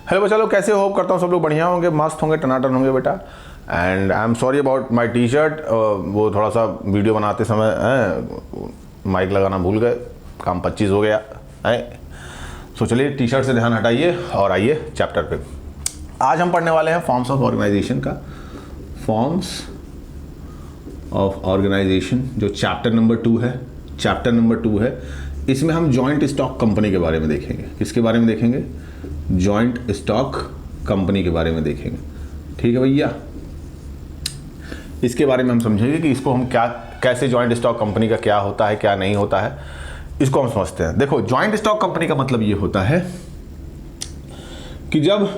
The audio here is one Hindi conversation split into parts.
हेलो बच्चा लोग, कैसे हो? होप करता हूँ सब लोग बढ़िया होंगे, मस्त होंगे, टनाटन होंगे बेटा। And I am sorry about my T shirt. वो थोड़ा सा वीडियो बनाते समय माइक लगाना भूल गए, काम 25 हो गया है। सो चलिए टी शर्ट से ध्यान हटाइए और आइए चैप्टर पे। आज हम पढ़ने वाले हैं फॉर्म्स ऑफ ऑर्गेनाइजेशन का। फॉर्म्स ऑफ ऑर्गेनाइजेशन जो चैप्टर नंबर 2 है। चैप्टर नंबर 2 है, इसमें हम जॉइंट स्टॉक कंपनी के बारे में देखेंगे। किसके बारे में देखेंगे? जॉइंट स्टॉक कंपनी के बारे में देखेंगे। ठीक है भैया, इसके बारे में हम समझेंगे कि इसको हम क्या, कैसे जॉइंट स्टॉक कंपनी का क्या होता है, क्या नहीं होता है, इसको हम समझते हैं। देखो, जॉइंट स्टॉक कंपनी का मतलब ये होता है कि जब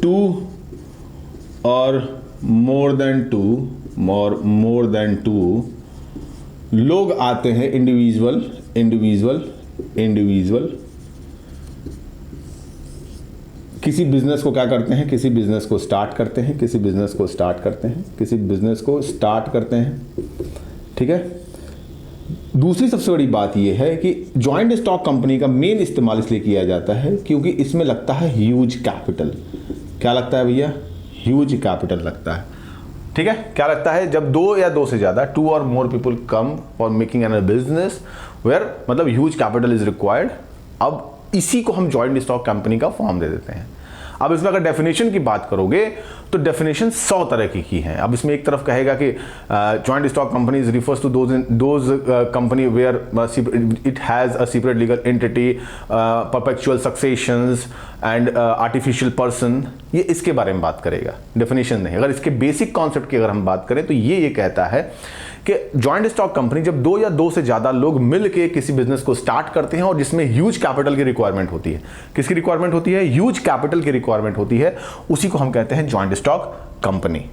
टू और मोर देन टू लोग आते हैं, इंडिविजुअल किसी बिजनेस को क्या करते हैं? किसी बिजनेस को स्टार्ट करते हैं। ठीक है। दूसरी सबसे बड़ी बात यह है कि जॉइंट स्टॉक कंपनी का मेन इस्तेमाल इसलिए किया जाता है क्योंकि इसमें लगता है ह्यूज कैपिटल। क्या लगता है भैया? ह्यूज कैपिटल लगता है। ठीक है। क्या लगता है? जब दो या दो से ज्यादा, 2 और more people come for making an business where, मतलब ह्यूज कैपिटल इज रिक्वायर्ड। अब इसी को हम जॉइंट स्टॉक कंपनी का फॉर्म दे देते हैं। अब इसमें अगर डेफिनेशन की बात करोगे तो डेफिनेशन 100 तरह की है। अब इसमें एक तरफ कहेगा कि joint stock company refers to those company where it has a separate legal entity, perpetual successions and artificial person. ये इसके बारे में बात करेगा, डेफिनेशन नहीं। अगर इसके बेसिक कॉन्सेप्ट की अगर हम बात करें तो ये कहता है कि जॉइंट स्टॉक कंपनी जब 2 या 2 से ज्यादा लोग मिलकर किसी बिजनेस को स्टार्ट करते हैं और जिसमें ह्यूज कैपिटल की रिक्वायरमेंट होती है। किसकी रिक्वायरमेंट होती है? ह्यूज कैपिटल की रिक्वायरमेंट होती है, उसी को हम कहते हैं जॉइंट स्टॉक कंपनी।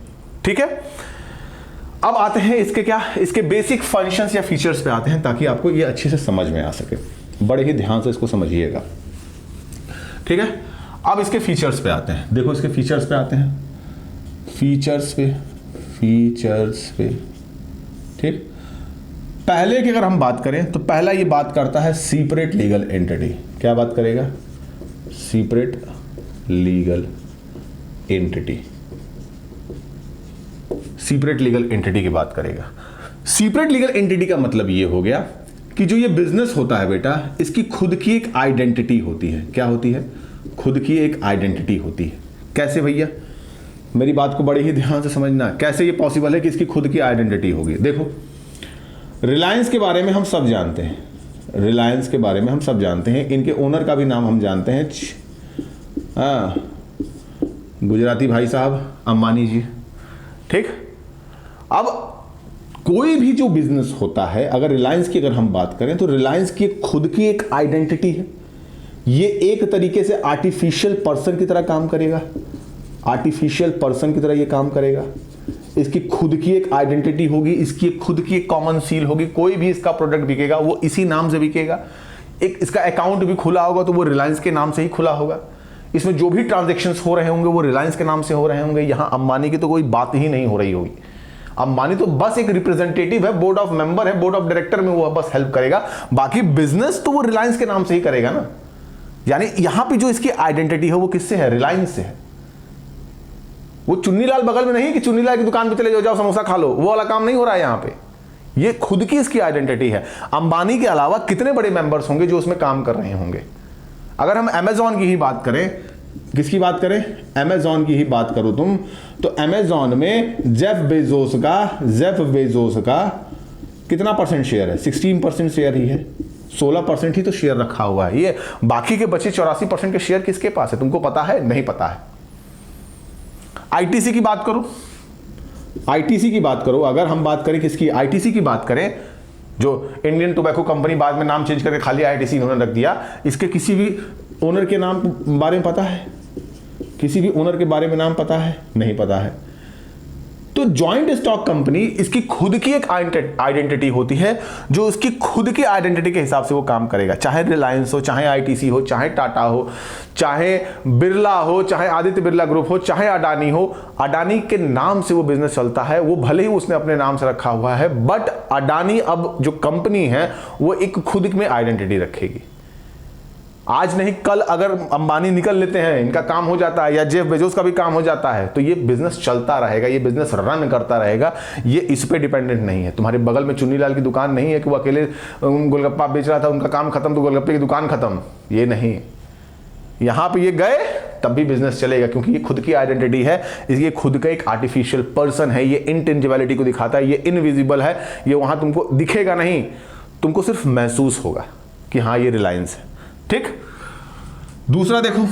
ठीक है। अब आते हैं इसके बेसिक फंक्शंस या फीचर्स पे आते हैं ताकि आपको ये अच्छे से समझ में आ सके। बड़े ही ध्यान से इसको समझिएगा। ठीक है। अब इसके फीचर्स पे आते हैं। देखो, इसके फीचर्स पे आते हैं। फीचर्स पे ठीक। पहले की अगर हम बात करें तो पहला ये बात करता है सेपरेट लीगल एंटिटी। क्या बात करेगा? Separate legal entity. Separate legal entity की बात करेगा। सेपरेट लीगल एंटिटी का मतलब ये हो गया कि जो ये बिजनेस होता है बेटा, इसकी खुद की एक आइडेंटिटी होती है। क्या होती है? खुद की एक आइडेंटिटी होती है। कैसे भैया? मेरी बात को बड़े ही ध्यान से समझना। कैसे ये पॉसिबल है कि इसकी खुद की आइडेंटिटी होगी? देखो, रिलायंस के बारे में हम सब जानते हैं। इनके ओनर का भी नाम हम जानते हैं, गुजराती भाई साहब, अंबानी जी। ठीक। अब कोई भी जो बिजनेस होता है, अगर रिलायंस की अगर हम बात करें तो रिलायंस की खुद की एक आइडेंटिटी है। ये एक तरीके से आर्टिफिशियल पर्सन की तरह काम करेगा। इसकी खुद की एक आइडेंटिटी होगी, इसकी खुद की एक कॉमन सील होगी। कोई भी इसका प्रोडक्ट बिकेगा वो इसी नाम से बिकेगा। एक इसका अकाउंट भी खुला होगा तो वो रिलायंस के नाम से ही खुला होगा। इसमें जो भी ट्रांजैक्शंस हो रहे होंगे वो रिलायंस के नाम से हो रहे होंगे। यहां अंबानी की तो कोई बात ही नहीं हो रही होगी। अंबानी तो बस एक रिप्रेजेंटेटिव है, बोर्ड ऑफ मेंबर है, बोर्ड ऑफ डायरेक्टर में वो बस हेल्प करेगा। बाकी बिजनेस तो वो रिलायंस के नाम से ही करेगा ना। यानी यहां पे जो इसकी आइडेंटिटी है वो किससे है? रिलायंस से है। वो चुन्नीलाल बगल में नहीं कि चुन्नीलाल की दुकान पे चले जाओ समोसा खा लो, वो वाला काम नहीं हो रहा है यहां पे। ये खुद की इसकी आइडेंटिटी है। अंबानी के अलावा कितने बड़े मेंबर्स होंगे जो उसमें काम कर रहे होंगे? अगर हम अमेजॉन की ही बात करें, किसकी बात करें? अमेजॉन की ही बात करो तुम, तो अमेजॉन में जेफ बेजोस का कितना परसेंट शेयर है? 16% शेयर ही है। 16% ही तो शेयर रखा हुआ है। ये बाकी के बचे 84% के शेयर किसके पास है? तुमको पता है? नहीं पता है। आईटीसी की बात करो। अगर हम बात करें किसकी? आईटीसी की बात करें, जो इंडियन टोबैको कंपनी, बाद में नाम चेंज करके खाली आईटीसी इन्होंने रख दिया। इसके किसी भी ओनर के नाम बारे में पता है? किसी भी ओनर के बारे में नाम पता है? नहीं पता है। तो जॉइंट स्टॉक कंपनी, इसकी खुद की एक आइडेंटिटी होती है जो उसकी खुद की आइडेंटिटी के हिसाब से वो काम करेगा। चाहे रिलायंस हो, चाहे आईटीसी हो, चाहे टाटा हो, चाहे बिरला हो, चाहे आदित्य बिरला ग्रुप हो, चाहे अडानी हो। अडानी के नाम से वो बिजनेस चलता है, वो भले ही उसने अपने नाम से रखा हुआ है, बट अडानी अब जो कंपनी है वो एक खुद में आइडेंटिटी रखेगी। आज नहीं कल अगर अंबानी निकल लेते हैं, इनका काम हो जाता है, या जेफ बेजोस का भी काम हो जाता है, तो ये बिजनेस चलता रहेगा, ये बिजनेस रन करता रहेगा, ये इस पे डिपेंडेंट नहीं है। तुम्हारे बगल में चुन्नीलाल की दुकान नहीं है कि वो अकेले गोलगप्पा बेच रहा था, उनका काम खत्म तो गोलगप्पे की दुकान खत्म, ये नहीं। यहां पे ये गए तब भी बिजनेस चलेगा, क्योंकि ये खुद की आइडेंटिटी है, ये खुद का एक आर्टिफिशियल पर्सन है, ये इंटेंजिबिलिटी को दिखाता है, ये इनविजिबल है, ये वहां तुमको दिखेगा नहीं, तुमको सिर्फ महसूस होगा कि हाँ ये रिलायंस है। ठीक, दूसरा देखो,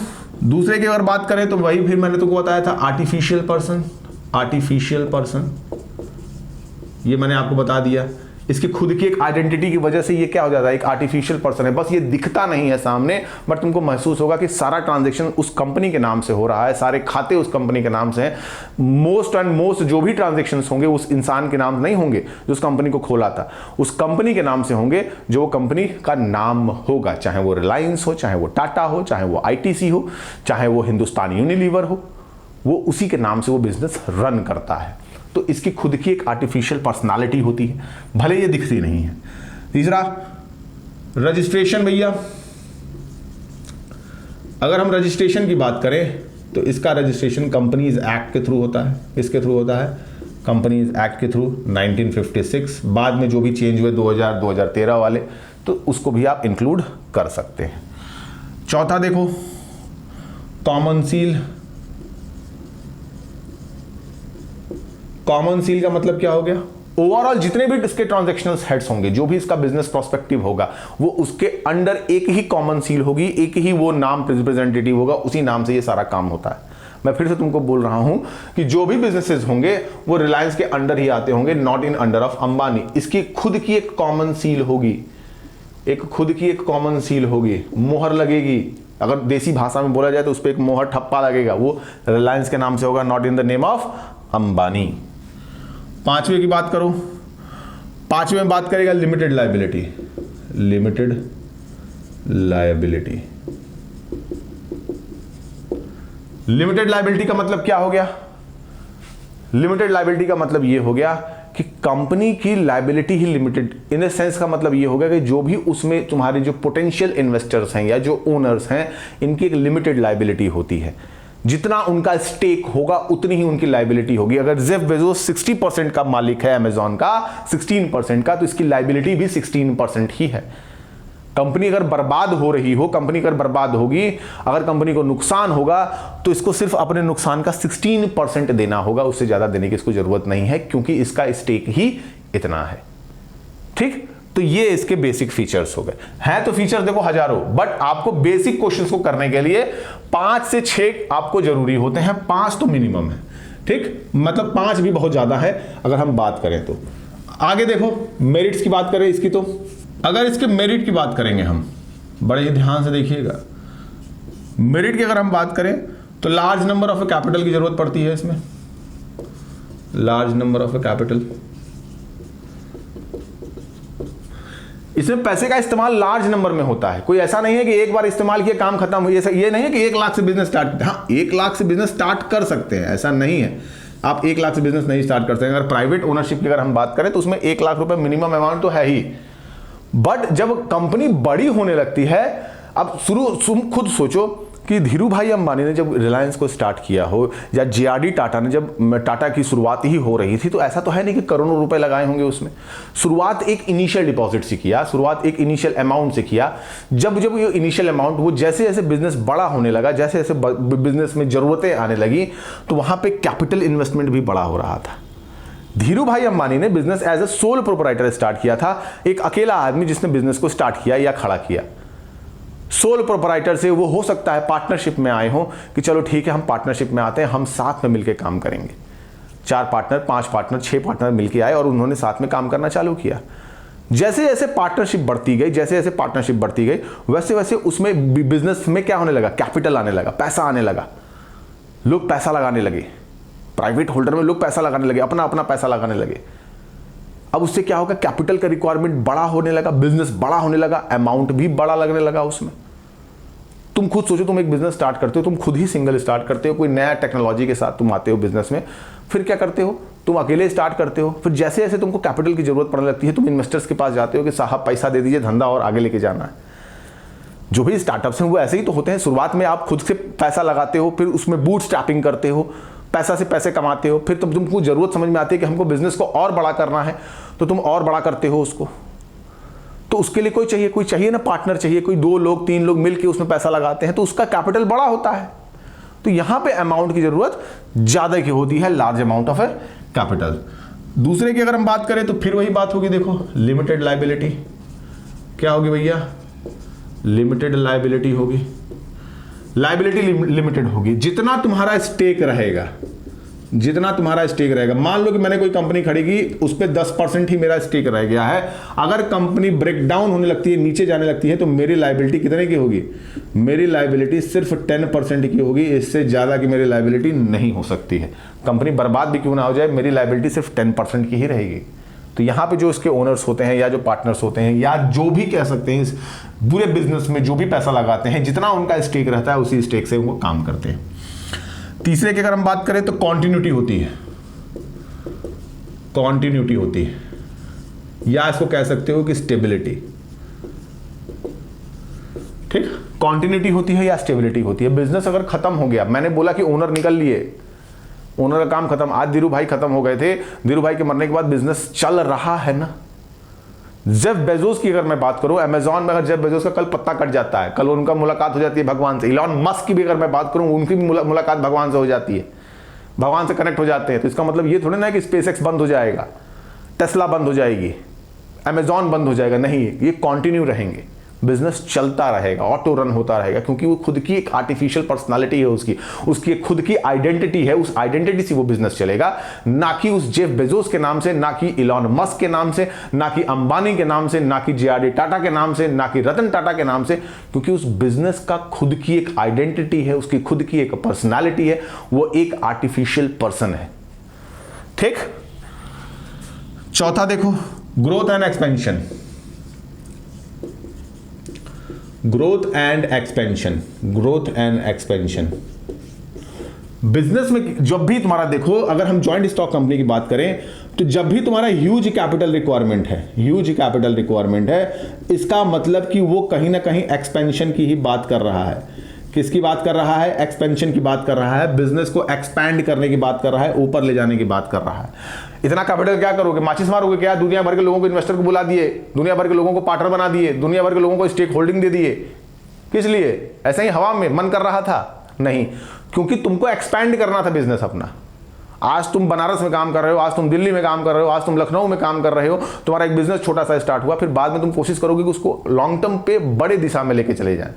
दूसरे की अगर बात करें तो वही फिर मैंने तुमको बताया था आर्टिफिशियल पर्सन। आर्टिफिशियल पर्सन ये मैंने आपको बता दिया, इसकी खुद की एक आइडेंटिटी की वजह से ये क्या हो जाता है, एक आर्टिफिशियल पर्सन है, बस ये दिखता नहीं है सामने, बट तुमको महसूस होगा कि सारा ट्रांजैक्शन उस कंपनी के नाम से हो रहा है, सारे खाते उस कंपनी के नाम से हैं, मोस्ट एंड मोस्ट जो भी ट्रांजैक्शंस होंगे उस इंसान के नाम नहीं होंगे जो उस कंपनी को खोला था, उस कंपनी के नाम से होंगे, जो वो कंपनी का नाम होगा, चाहे वो रिलायंस हो, चाहे वो टाटा हो, चाहे वो आईटीसी हो, चाहे वो हिंदुस्तान यूनिलीवर हो, वो उसी के नाम से वो बिजनेस रन करता है। तो इसकी खुद की एक आर्टिफिशियल पर्सनालिटी होती है, भले ये दिखती नहीं है। तीसरा रजिस्ट्रेशन भैया, अगर हम रजिस्ट्रेशन की बात करें तो इसका रजिस्ट्रेशन कंपनीज एक्ट के थ्रू होता है। किसके थ्रू होता है? कंपनीज एक्ट के थ्रू 1956, बाद में जो भी चेंज हुए 2000 2013 वाले, तो उसको भी आप इंक्लूड कर सकते हैं। चौथा देखो कॉमन सील। कॉमन सील का मतलब क्या हो गया? ओवरऑल जितने भी इसके ट्रांजैक्शनल हेड्स होंगे, जो भी इसका बिजनेस प्रोस्पेक्टिव होगा, वो उसके अंडर एक ही कॉमन सील होगी, एक ही वो नाम रिप्रेजेंटेटिव होगा, उसी नाम से ये सारा काम होता है। मैं फिर से तुमको बोल रहा हूं कि जो भी बिजनेसेस होंगे वो रिलायंस के अंडर ही आते होंगे, not in under of Ambani. इसकी खुद की एक कॉमन सील होगी, एक खुद की एक कॉमन सील होगी, मोहर लगेगी। अगर देसी भाषा में बोला जाए तो उस पर एक मोहर ठप्पा लगेगा, वो रिलायंस के नाम से होगा, not in the name of Ambani. पांचवे की बात करो, पांचवे में बात करेगा limited liability. Limited liability, limited liability का मतलब क्या हो गया? लिमिटेड लायबिलिटी का मतलब ये हो गया कि कंपनी की liability he limited, in the sense का मतलब ये हो गया कि जो भी उसमें तुम्हारे जो पोटेंशियल इन्वेस्टर्स हैं या जो ओनर्स हैं, इनकी एक लिमिटेड लायबिलिटी होती है। जितना उनका स्टेक होगा उतनी ही उनकी लायबिलिटी होगी। अगर जेफ बेजोस 60% का मालिक है अमेजॉन का, 16% का, तो इसकी लायबिलिटी भी 16% ही है। कंपनी अगर बर्बाद हो रही हो, कंपनी अगर बर्बाद होगी, अगर कंपनी को नुकसान होगा, तो इसको सिर्फ अपने नुकसान का 16% देना होगा, उससे ज्यादा देने की इसको जरूरत नहीं है, क्योंकि इसका स्टेक ही इतना है। ठीक, तो ये इसके बेसिक फीचर्स हो गए हैं। तो फीचर देखो हजारों, बट आपको बेसिक क्वेश्चंस को करने के लिए 5 से 6 आपको जरूरी होते हैं, 5 तो मिनिमम है। ठीक, मतलब 5 भी बहुत ज्यादा है अगर हम बात करें तो। आगे देखो मेरिट्स की बात करें इसकी, तो अगर इसके मेरिट की बात करेंगे हम, बड़े ही ध्यान से देखिएगा, मेरिट की अगर हम बात करें तो लार्ज नंबर ऑफ कैपिटल की जरूरत पड़ती है इसमें। लार्ज नंबर ऑफ कैपिटल, इसमें पैसे का इस्तेमाल लार्ज नंबर में होता है। कोई ऐसा नहीं है कि एक बार इस्तेमाल किया काम खत्म हुई, ऐसा ये नहीं है कि 1 लाख से बिजनेस स्टार्ट, हाँ 1 लाख से बिजनेस स्टार्ट कर सकते हैं, ऐसा नहीं है। आप 1 लाख से बिजनेस नहीं स्टार्ट कर सकते। अगर प्राइवेट ओनरशिप की अगर हम बात करें तो उसमें 1 लाख रुपए मिनिमम अमाउंट तो है ही, बट जब कंपनी बड़ी होने लगती है, अब तुम खुद सोचो कि धीरू भाई अंबानी ने जब रिलायंस को स्टार्ट किया हो, या जेआरडी टाटा ने जब टाटा की शुरुआत ही हो रही थी, तो ऐसा तो है नहीं कि करोड़ों रुपए लगाए होंगे उसमें। शुरुआत एक इनिशियल डिपॉजिट से किया, शुरुआत एक इनिशियल अमाउंट से किया। जब जब ये इनिशियल अमाउंट, वो जैसे जैसे बिजनेस बड़ा होने लगा, जैसे जैसे बिजनेस में जरूरतें आने लगी, तो वहां पे कैपिटल इन्वेस्टमेंट भी बड़ा हो रहा था। धीरू भाई अंबानी ने business as a sole proprietor start किया था, एक अकेला आदमी जिसने बिजनेस को स्टार्ट किया या खड़ा किया। सोल प्रोप्राइटर से वो हो सकता है पार्टनरशिप में आए हो कि चलो ठीक है हम पार्टनरशिप में आते हैं, हम साथ में मिलकर काम करेंगे। 4 पार्टनर, 5 पार्टनर, 6 पार्टनर मिलकर आए और उन्होंने साथ में काम करना चालू किया। जैसे जैसे पार्टनरशिप बढ़ती गई, जैसे जैसे पार्टनरशिप बढ़ती गई, वैसे वैसे उसमें बिजनेस में क्या होने लगा? कैपिटल आने लगा, पैसा आने लगा, लोग पैसा लगाने लगे, प्राइवेट होल्डर में लोग पैसा लगाने लगे, अपना अपना पैसा लगाने लगे। अब उससे क्या होगा? कैपिटल का रिक्वायरमेंट बड़ा होने लगा, बिजनेस बड़ा होने लगा, अमाउंट भी बड़ा लगने लगा उसमें। तुम खुद सोचो, तुम एक बिजनेस स्टार्ट करते हो, तुम खुद ही सिंगल स्टार्ट करते हो, कोई नया टेक्नोलॉजी के साथ तुम आते हो बिजनेस में, फिर क्या करते हो? तुम अकेले स्टार्ट करते हो, फिर जैसे जैसे तुमको कैपिटल की जरूरत पड़ने लगती है, तुम इन्वेस्टर्स के पास जाते हो कि साहब पैसा दे दीजिए, धंधा और आगे लेके जाना है। जो भी स्टार्टअप्स हैं वो ऐसे ही तो होते हैं। शुरुआत में आप खुद से पैसा लगाते हो, फिर उसमें बूट स्ट्रैपिंग करते हो, पैसा से पैसे कमाते हो, फिर तुमको जरूरत समझ में आती है कि हमको बिजनेस को और बड़ा करना है, तो तुम और बड़ा करते हो उसको। तो उसके लिए कोई चाहिए ना, पार्टनर चाहिए, कोई 2 लोग 3 लोग मिलकर उसमें पैसा लगाते हैं, तो उसका कैपिटल बड़ा होता है। तो यहां पे अमाउंट की जरूरत ज्यादा की होती है, लार्ज अमाउंट ऑफ कैपिटल। दूसरे की अगर हम बात करें तो फिर वही बात होगी, देखो लिमिटेड लायबिलिटी। क्या होगी भैया? लिमिटेड लायबिलिटी होगी। लायबिलिटी लिमिटेड होगी, जितना तुम्हारा स्टेक रहेगा, जितना तुम्हारा स्टेक रहेगा। मान लो कि मैंने कोई कंपनी खड़ी की, उस पर 10% ही मेरा स्टेक रह गया है। अगर कंपनी ब्रेक डाउन होने लगती है, नीचे जाने लगती है, तो मेरी लायबिलिटी कितने की होगी? मेरी लायबिलिटी सिर्फ 10% की होगी, इससे ज्यादा की मेरी लायबिलिटी नहीं हो सकती है। कंपनी बर्बाद भी क्यों ना हो जाए, मेरी लायबिलिटी सिर्फ 10% की ही रहेगी। तो यहां पे जो इसके ओनर्स होते हैं या जो पार्टनर्स होते हैं या जो भी कह सकते हैं, इस बुरे बिजनेस में जो भी पैसा लगाते हैं, जितना उनका स्टेक रहता है उसी स्टेक से वो काम करते हैं। तीसरे की अगर हम बात करें तो कॉन्टिन्यूटी होती है, कॉन्टिन्यूटी होती है, या इसको कह सकते हो कि स्टेबिलिटी। ठीक, कॉन्टिन्यूटी होती है या स्टेबिलिटी होती है। बिजनेस अगर खत्म हो गया, मैंने बोला कि ओनर निकल लिए, ओनर का काम खत्म, आज धीरू भाई खत्म हो गए थे, धीरू भाई के मरने के बाद बिजनेस चल रहा है ना। जेफ बेजोस की अगर मैं बात करूं, अमेजॉन में अगर जेफ बेजोस का कल पत्ता कट जाता है, कल उनका मुलाकात हो जाती है भगवान से। इलॉन मस्क की भी अगर मैं बात करूं, उनकी भी मुलाकात भगवान से हो जाती है, भगवान से कनेक्ट हो जाते हैं। तो इसका मतलब ये थोड़ी ना है कि स्पेसएक्स बंद हो जाएगा, टेस्ला बंद हो जाएगी, अमेजॉन बंद हो जाएगा। नहीं, ये कंटिन्यू रहेंगे, बिजनेस चलता रहेगा, ऑटो रन होता रहेगा, क्योंकि वो खुद की एक आर्टिफिशियल पर्सनालिटी है, उसकी एक खुद की आइडेंटिटी है। उस आइडेंटिटी से वो बिजनेस चलेगा, ना कि उस जेफ बेजोस के नाम से, ना कि इलॉन मस्क के नाम से, ना कि अंबानी के नाम से, ना कि जे.आर.डी. टाटा के नाम से, ना कि रतन टाटा के नाम से, क्योंकि उस बिजनेस का खुद की एक आइडेंटिटी है, उसकी खुद की एक पर्सनालिटी है, वो एक आर्टिफिशियल पर्सन है। ठीक। चौथा देखो, growth and expansion. Growth and expansion, growth and expansion. Business में जब भी तुम्हारा देखो, अगर हम जॉइंट स्टॉक कंपनी की बात करें, तो जब भी तुम्हारा ह्यूज कैपिटल रिक्वायरमेंट है, ह्यूज कैपिटल रिक्वायरमेंट है, इसका मतलब कि वो कहीं ना कहीं एक्सपेंशन की ही बात कर रहा है। किसकी बात कर रहा है? एक्सपेंशन की बात कर रहा है, बिजनेस को एक्सपैंड करने की बात कर रहा है, ऊपर ले जाने की बात कर रहा है। इतना कैपिटल क्या करोगे? माचिस मारोगे क्या? दुनिया भर के लोगों को इन्वेस्टर को बुला दिए, दुनिया भर के लोगों को पार्टनर बना दिए, दुनिया भर के लोगों को स्टेक होल्डिंग दे दिए। किस लिए? ऐसे ही हवा में मन कर रहा था? नहीं, क्योंकि तुमको एक्सपैंड करना था बिजनेस अपना। आज तुम बनारस में काम कर रहे हो, आज तुम दिल्ली में काम कर रहे हो, आज तुम लखनऊ में काम कर रहे हो, तुम्हारा एक बिजनेस छोटा सा स्टार्ट हुआ, फिर बाद में तुम कोशिश करोगे कि उसको लॉन्ग टर्म पे बड़े दिशा में लेके चले जाएं।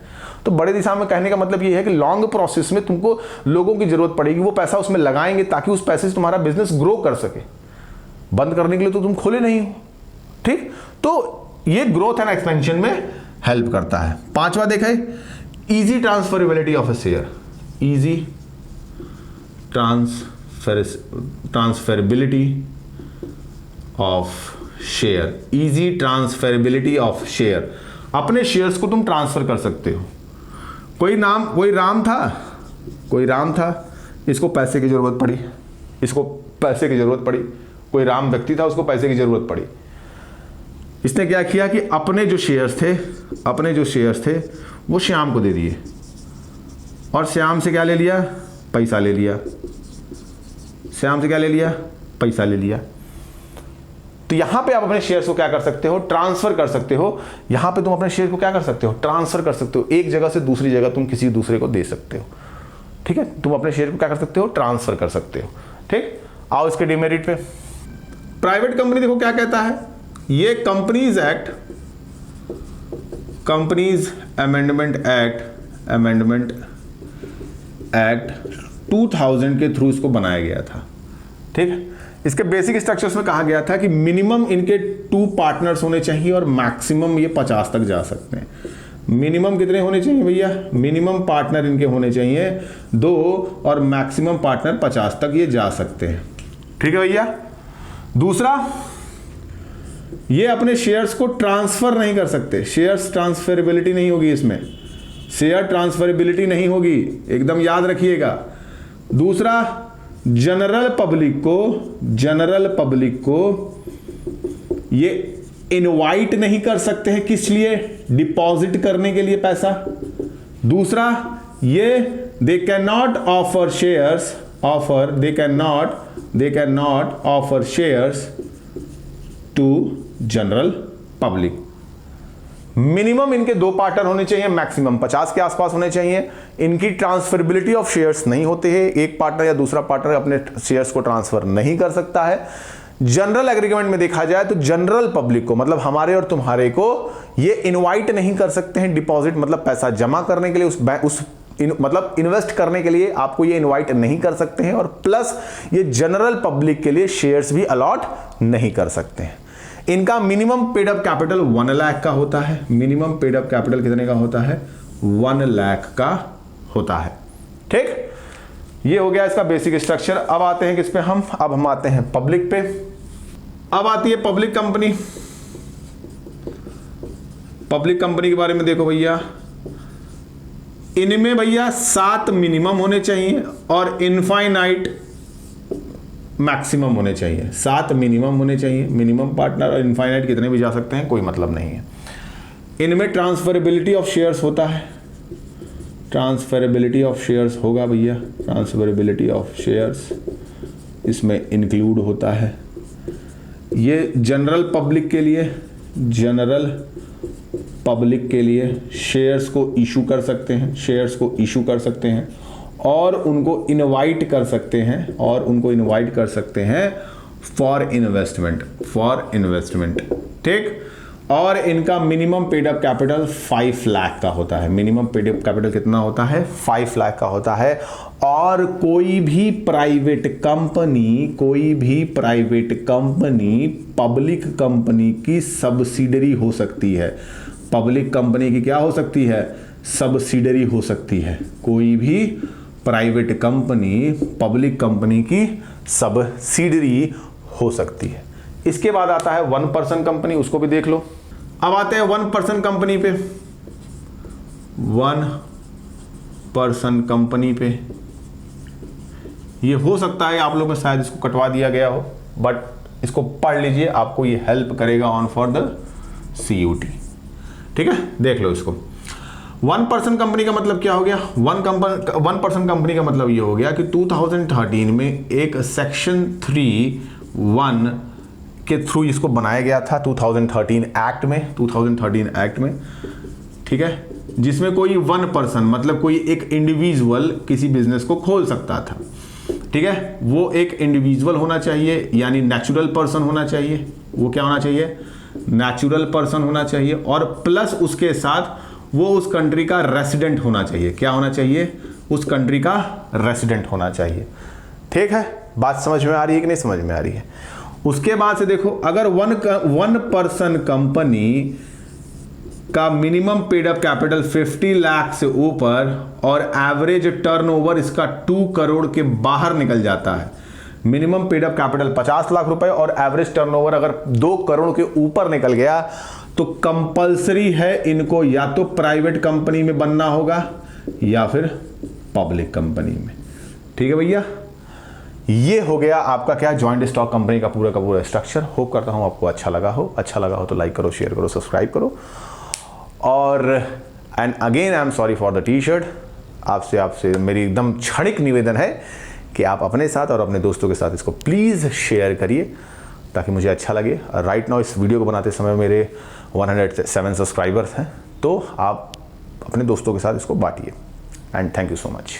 तो बड़े दिशा में कहने का मतलब ये है कि लॉन्ग प्रोसेस में तुमको लोगों की जरूरत पड़ेगी, वो पैसा उसमें लगाएंगे ताकि उस पैसे से तुम्हारा बिजनेस ग्रो कर सके। बंद करने के लिए तो तुम खोले नहीं हो। ठीक, तो ये ग्रोथ एंड एक्सपेंशन में हेल्प करता है। पांचवा देखा है, easy transferability of A share. Easy transferability of share, easy transferability of share. अपने शेयर्स को तुम ट्रांसफर कर सकते हो। कोई राम था, इसको पैसे की जरूरत पड़ी, इसको पैसे की जरूरत पड़ी। कोई राम व्यक्ति था, उसको पैसे की जरूरत पड़ी। इसने क्या किया कि अपने जो शेयर्स थे वो श्याम को दे दिए, और श्याम से क्या ले लिया? पैसा ले लिया। श्याम से क्या ले लिया? पैसा ले लिया। तो यहां पे आप अपने शेयर्स को क्या कर सकते हो? ट्रांसफर कर सकते हो। यहां पे तुम अपने शेयर को क्या कर सकते हो? ट्रांसफर कर सकते हो। एक जगह से दूसरी जगह तुम किसी दूसरे को दे सकते हो। ठीक है, तुम अपने शेयर को क्या कर सकते हो? ट्रांसफर कर सकते हो। ठीक, आओ इसके डिमेरिट पे। प्राइवेट कंपनी देखो क्या कहता है, ये कंपनीज अमेंडमेंट एक्ट 2000 के थ्रू इसको बनाया गया था। ठीक है, इसके बेसिक स्ट्रक्चर्स में कहा गया था कि मिनिमम इनके 2 पार्टनर्स होने चाहिए और मैक्सिमम ये 50 तक जा सकते हैं। मिनिमम कितने होने चाहिए भैया? मिनिमम पार्टनर इनके होने चाहिए 2 और मैक्सिमम पार्टनर 50 तक ये जा सकते हैं। ठीक है भैया। दूसरा, ये अपने शेयर्स को ट्रांसफर नहीं कर सकते, शेयर्स ट्रांसफरेबिलिटी नहीं होगी, इसमें शेयर ट्रांसफरेबिलिटी नहीं होगी, एकदम याद रखिएगा। दूसरा, जनरल पब्लिक को ये इनवाइट नहीं कर सकते हैं, किस लिए? डिपॉजिट करने के लिए पैसा। दूसरा, ये they can not offer shares, they can not offer shares to general public. Minimum इनके 2 पार्टनर होने चाहिए, मैक्सिमम 50 के आसपास होने चाहिए। इनकी ट्रांसफरेबिलिटी ऑफ शेयर्स नहीं होते हैं, एक पार्टनर या दूसरा पार्टनर अपने शेयर्स को ट्रांसफर नहीं कर सकता है। जनरल एग्रीमेंट में देखा जाए तो जनरल पब्लिक को, मतलब हमारे और तुम्हारे को, ये इनवाइट नहीं कर सकते हैं। डिपॉजिट मतलब पैसा जमा करने के लिए, मतलब इन्वेस्ट करने के लिए आपको ये इनवाइट नहीं कर सकते हैं, और प्लस ये जनरल पब्लिक के लिए शेयर्स भी अलॉट नहीं कर सकते हैं। इनका minimum paid up capital 1 lakh का होता है। मिनिमम पेड अप कैपिटल कितने का होता है? 1 लाख का होता है। ठीक, ये हो गया इसका बेसिक स्ट्रक्चर। अब आते हैं किस पे हम? अब हम आते हैं पब्लिक पे। अब आती है पब्लिक कंपनी। पब्लिक कंपनी के बारे में देखो भैया, इनमें भैया 7 मिनिमम होने चाहिए और इनफाइनाइट मैक्सिमम होने चाहिए। 7 मिनिमम होने चाहिए, मिनिमम पार्टनर, और इनफाइनाइट कितने भी जा सकते हैं, कोई मतलब नहीं है। इनमें ट्रांसफरेबिलिटी ऑफ शेयर्स होता है। ट्रांसफरेबिलिटी ऑफ शेयर्स होगा भैया, ट्रांसफरेबिलिटी ऑफ शेयर्स इसमें इंक्लूड होता है। ये जनरल पब्लिक के लिए, जनरल पब्लिक के लिए शेयर्स को इशू कर सकते हैं, शेयर्स को इशू कर सकते हैं और उनको इनवाइट कर सकते हैं, और उनको इनवाइट कर सकते हैं फॉर इन्वेस्टमेंट, फॉर इन्वेस्टमेंट। ठीक, और इनका minimum paid up capital 5 lakh का होता है। मिनिमम पेड अप कैपिटल कितना होता है? 5 लाख का होता है। और कोई भी प्राइवेट कंपनी पब्लिक कंपनी की सब्सिडरी हो सकती है। पब्लिक कंपनी की क्या हो सकती है? सब्सिडरी हो सकती है। कोई भी प्राइवेट कंपनी पब्लिक कंपनी की सब्सिडरी हो सकती है। इसके बाद आता है 1 पर्सन कंपनी, उसको भी देख लो। अब आते हैं 1 पर्सन कंपनी पे। 1 पर्सन कंपनी पे ये हो सकता है आप लोगों ने शायद इसको कटवा दिया गया हो, बट इसको पढ़ लीजिए, आपको ये हेल्प करेगा ऑन फॉर द CUT। ठीक है, देख लो इसको। 1 पर्सन कंपनी का मतलब क्या हो गया? 1 पर्सन कंपनी का मतलब ये हो गया कि 2013 में एक सेक्शन 3(1) के थ्रू इसको बनाया गया था 2013 एक्ट में। ठीक है, जिसमें कोई 1 पर्सन मतलब कोई एक इंडिविजुअल किसी बिजनेस को खोल सकता था। ठीक है, वो एक इंडिविजुअल होना चाहिए, यानी नेचुरल पर्सन होना चाहिए। वो क्या होना चाहिए? नेचुरल पर्सन होना चाहिए, और प्लस उसके साथ वो उस कंट्री का रेसिडेंट होना चाहिए। क्या होना चाहिए? उस कंट्री का रेसिडेंट होना चाहिए। ठीक है, बात समझ में आ रही है कि नहीं समझ में आ रही है? उसके बाद से देखो, अगर 1 पर्सन कंपनी का minimum paid up capital 50 lakh से ऊपर और एवरेज टर्नओवर इसका 2 करोड़ के बाहर निकल जाता है, minimum paid up capital 50 lakh रुपए और एवरेज टर्नओवर अगर 2 करोड़ के ऊपर निकल गया, तो कंपलसरी है इनको या तो प्राइवेट कंपनी में बनना होगा या फिर पब्लिक कंपनी में। ठीक है भैया, ये हो गया आपका क्या, जॉइंट स्टॉक कंपनी का पूरा स्ट्रक्चर। होप करता हूं आपको अच्छा लगा हो तो लाइक करो, शेयर करो, सब्सक्राइब करो। और and again I am sorry for the T-shirt. आपसे मेरी एकदम क्षणिक निवेदन है कि आप अपने साथ और अपने दोस्तों के साथ इसको प्लीज़ शेयर करिए ताकि मुझे अच्छा लगे। राइट नाउ इस वीडियो को बनाते समय मेरे 107 सब्सक्राइबर्स हैं, तो आप अपने दोस्तों के साथ इसको बांटिए। And thank you so much.